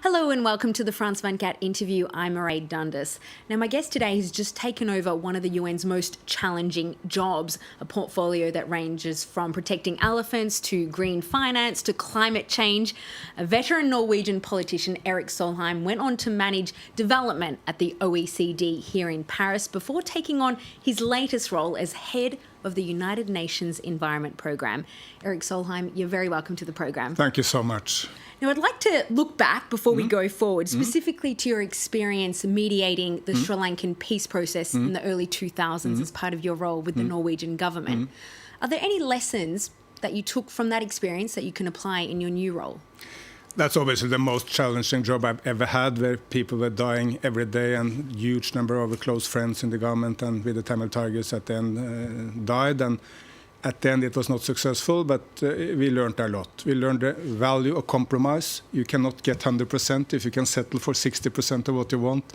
Hello and welcome to the France 24 interview. I'm Mairead Dundas. Now, my guest today has just taken over one of the UN's most challenging jobs, a portfolio that ranges from protecting elephants to green finance to climate change. A veteran Norwegian politician, Erik Solheim, went on to manage development at the OECD here in Paris before taking on his latest role as head of the United Nations Environment Programme. Erik Solheim, you're very welcome to the programme. Thank you so much. Now, I'd like to look back before we go forward, specifically to your experience mediating the Sri Lankan peace process in the early 2000s as part of your role with the Norwegian government. Are there any lessons that you took from that experience that you can apply in your new role? That's obviously the most challenging job I've ever had, where people were dying every day and huge number of close friends in the government and with the Tamil Tigers at the end died. And at the end, it was not successful, but we learned a lot. We learned the value of compromise. You cannot get 100%. If you can settle for 60% of what you want,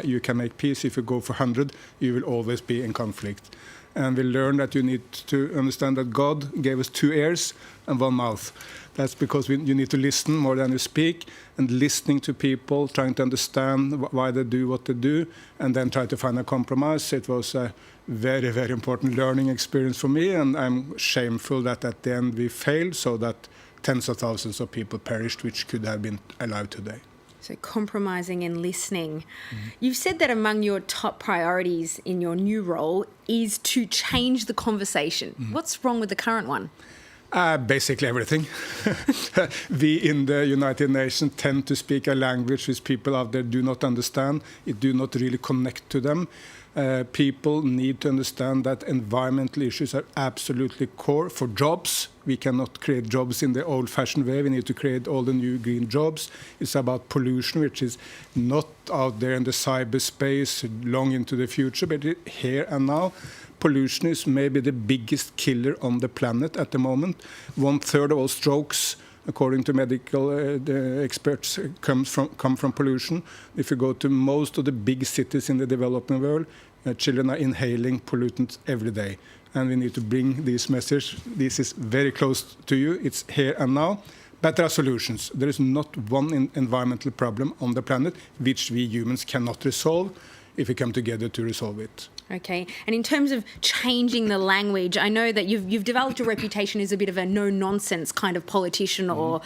you can make peace. If you go for 100, you will always be in conflict. And we learned that you need to understand that God gave us 2 ears and 1 mouth. That's because you need to listen more than you speak, and listening to people, trying to understand why they do what they do, and then try to find a compromise. It was a very, very important learning experience for me, and I'm shameful that at the end we failed, so that tens of thousands of people perished, which could have been alive today. So compromising and listening. You've said that among your top priorities in your new role is to change the conversation. What's wrong with the current one? Basically everything. We in the United Nations tend to speak a language which people out there do not understand. It do not really connect to them. People need to understand that environmental issues are absolutely core for jobs. We cannot create jobs in the old-fashioned way. We need to create all the new green jobs. It's about pollution, which is not out there in the cyberspace long into the future, but here and now. Pollution is maybe the biggest killer on the planet at the moment. 1/3 of all strokes, according to medical experts, come from pollution. If you go to most of the big cities in the developing world, children are inhaling pollutants every day. And we need to bring this message. This is very close to you. It's here and now. But there are solutions. There is not one environmental problem on the planet which we humans cannot resolve if we come together to resolve it. Okay. And in terms of changing the language, I know that you've developed a reputation as a bit of a no-nonsense kind of politician or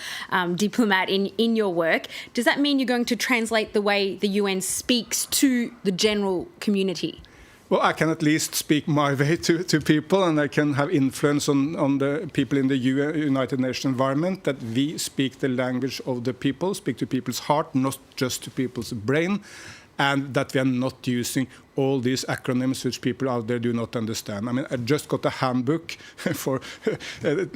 diplomat in your work. Does that mean you're going to translate the way the UN speaks to the general community? Well, I can at least speak my way to people, and I can have influence on the people in the United Nations environment, that we speak the language of the people, speak to people's heart, not just to people's brain, and that we are not using all these acronyms which people out there do not understand. I mean, I just got a handbook for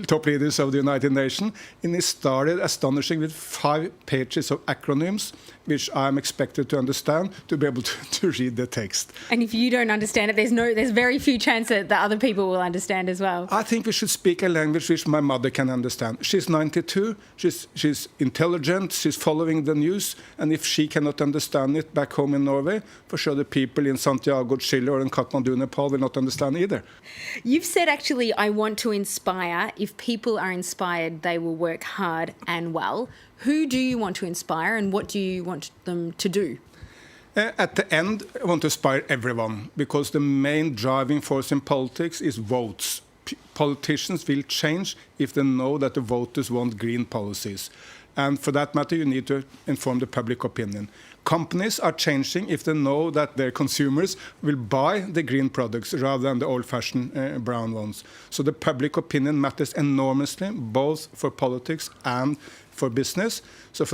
top leaders of the United Nations, and it started astonishing with 5 pages of acronyms, which I'm expected to understand to be able to read the text. And if you don't understand it, there's very few chance that other people will understand as well. I think we should speak a language which my mother can understand. She's 92, she's intelligent, she's following the news, and if she cannot understand it back home in Norway, for sure the people in Santiago, Chile, or in Kathmandu, Nepal will not understand either. You've said, actually, I want to inspire. If people are inspired, they will work hard and well. Who do you want to inspire, and what do you want them to do? At the end, I want to inspire everyone, because the main driving force in politics is votes. Politicians will change if they know that the voters want green policies. And for that matter, you need to inform the public opinion. Companies are changing if they know that their consumers will buy the green products rather than the old-fashioned brown ones. So the public opinion matters enormously, both for politics and for business. So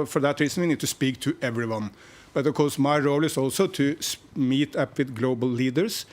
for that reason, we need to speak to everyone. But of course, my role is also to meet up with global leaders.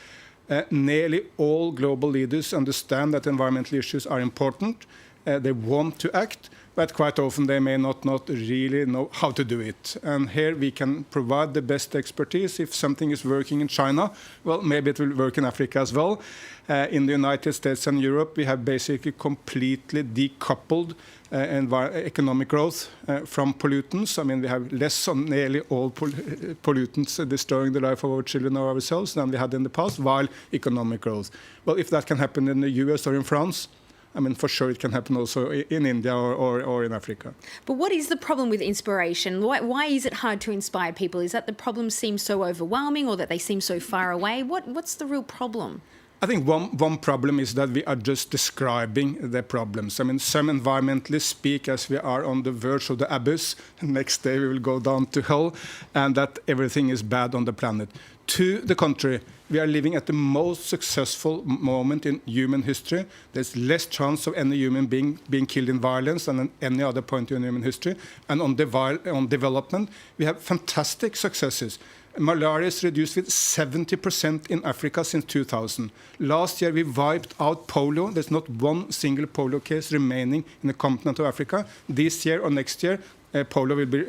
Nearly all global leaders understand that environmental issues are important. They want to act, but quite often they may not really know how to do it. And here we can provide the best expertise. If something is working in China, well, maybe it will work in Africa as well. In the United States and Europe, we have basically completely decoupled economic growth from pollutants. I mean, we have less on nearly all pollutants destroying the life of our children or ourselves than we had in the past, while economic growth. Well, if that can happen in the US or in France, I mean, for sure it can happen also in India or in Africa. But what is the problem with inspiration? Why is it hard to inspire people? Is that the problem seems so overwhelming or that they seem so far away? What's the real problem? I think one problem is that we are just describing the problems. I mean, some environmentalists speak as we are on the verge of the abyss, and next day we will go down to hell, and that everything is bad on the planet. To the contrary, we are living at the most successful moment in human history. There's less chance of any human being killed in violence than at any other point in human history. And on development, we have fantastic successes. Malaria is reduced with 70% in Africa since 2000. Last year, we wiped out polio. There's not one single polio case remaining in the continent of Africa. This year or next year, polio will be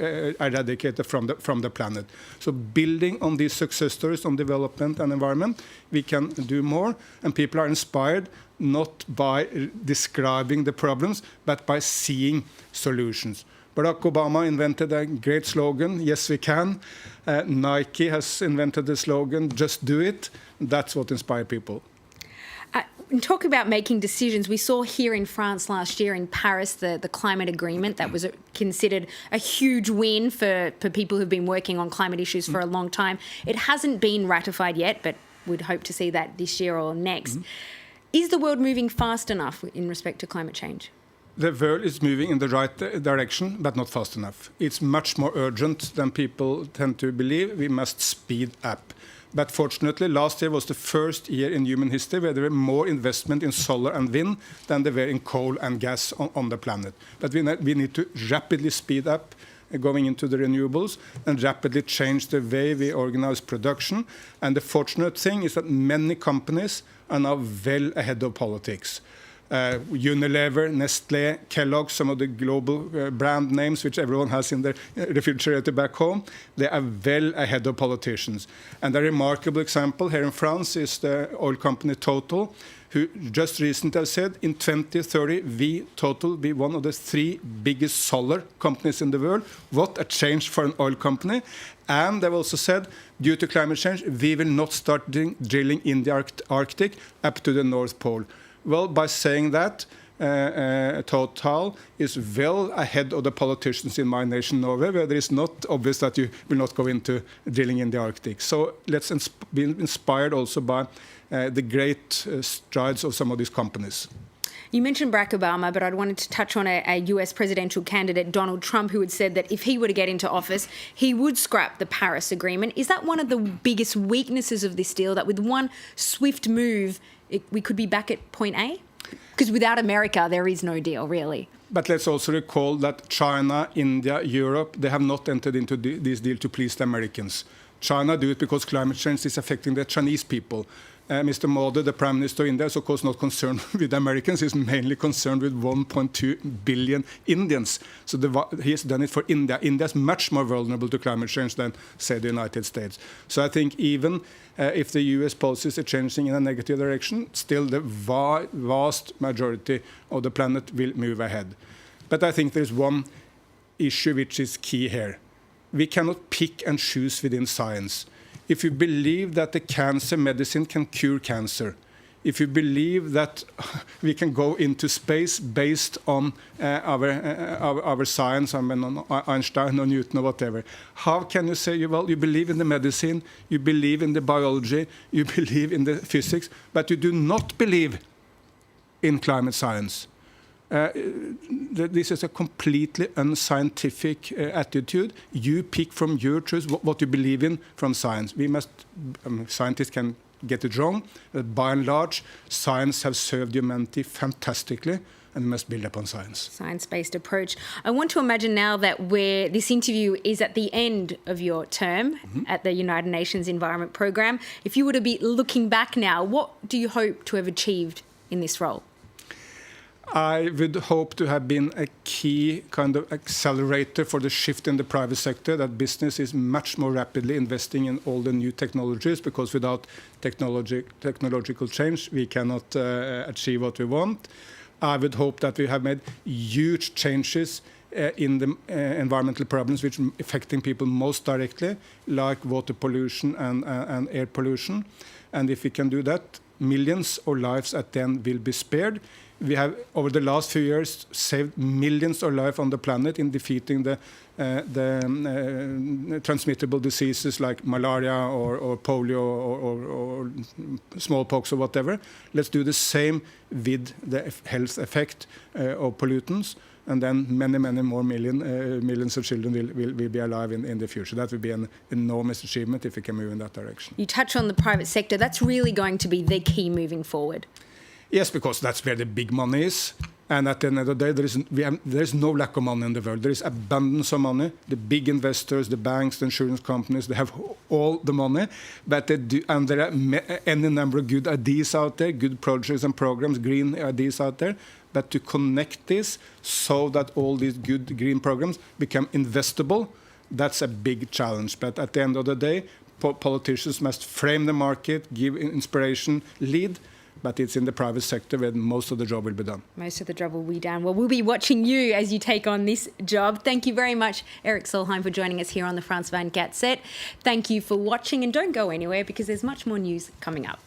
eradicated from the planet. So building on these success stories on development and environment, we can do more. And people are inspired not by describing the problems, but by seeing solutions. Barack Obama invented a great slogan, yes we can. Nike has invented the slogan, just do it. That's what inspires people. Talk about making decisions. We saw here in France last year in Paris the climate agreement that was considered a huge win for people who've been working on climate issues for a long time. It hasn't been ratified yet, but we'd hope to see that this year or next. Is the world moving fast enough in respect to climate change? The world is moving in the right direction, but not fast enough. It's much more urgent than people tend to believe. We must speed up. But fortunately, last year was the first year in human history where there were more investment in solar and wind than there were in coal and gas on the planet. But we need to rapidly speed up going into the renewables and rapidly change the way we organize production. And the fortunate thing is that many companies are now well ahead of politics. Unilever, Nestlé, Kellogg, some of the global brand names which everyone has in their refrigerator back home, they are well ahead of politicians. And a remarkable example here in France is the oil company Total, who just recently have said in 2030 we, Total, be one of the 3 biggest solar companies in the world. What a change for an oil company. And they've also said, due to climate change, we will not start drilling in the Arctic up to the North Pole. Well, by saying that, Total is well ahead of the politicians in my nation, Norway, where it is not obvious that you will not go into drilling in the Arctic. So let's be inspired also by the great strides of some of these companies. You mentioned Barack Obama, but I wanted to touch on a US presidential candidate, Donald Trump, who had said that if he were to get into office, he would scrap the Paris Agreement. Is that one of the biggest weaknesses of this deal, that with one swift move, we could be back at point A? Because without America, there is no deal, really. But let's also recall that China, India, Europe, they have not entered into this deal to please the Americans. China do it because climate change is affecting the Chinese people. Mr. Modi, the Prime Minister of India, is of course not concerned with Americans. He's mainly concerned with 1.2 billion Indians. So he has done it for India. India is much more vulnerable to climate change than, say, the United States. So I think even if the US policies are changing in a negative direction, still the vast majority of the planet will move ahead. But I think there's one issue which is key here. We cannot pick and choose within science. If you believe that the cancer medicine can cure cancer, if you believe that we can go into space based on our science, I mean on Einstein or Newton or whatever, how can you say, well, you believe in the medicine, you believe in the biology, you believe in the physics, but you do not believe in climate science? This is a completely unscientific attitude. You pick from your truth what you believe in from science. Scientists can get it wrong, but by and large, science has served humanity fantastically, and we must build upon science. Science-based approach. I want to imagine now that this interview is at the end of your term at the United Nations Environment Programme. If you were to be looking back now, what do you hope to have achieved in this role? I would hope to have been a key kind of accelerator for the shift in the private sector, that business is much more rapidly investing in all the new technologies, because without technological change, we cannot achieve what we want. I would hope that we have made huge changes in the environmental problems which are affecting people most directly, like water pollution and air pollution. And if we can do that, millions of lives at the end will be spared. We have, over the last few years, saved millions of lives on the planet in defeating the transmittable diseases like malaria or polio or smallpox or whatever. Let's do the same with the health effect of pollutants, and then many more millions of children will be alive in the future. That would be an enormous achievement if we can move in that direction. You touch on the private sector. That's really going to be the key moving forward. Yes, because that's where the big money is. And at the end of the day, there is no lack of money in the world. There is abundance of money. The big investors, the banks, the insurance companies, they have all the money. But and there are any number of good ideas out there, good projects and programs, green ideas out there. But to connect this so that all these good green programs become investable, that's a big challenge. But at the end of the day, politicians must frame the market, give inspiration, lead. But it's in the private sector where most of the job will be done. Most of the job will be done. Well, we'll be watching you as you take on this job. Thank you very much, Erik Solheim, for joining us here on the Frans van Gat set. Thank you for watching, and don't go anywhere because there's much more news coming up.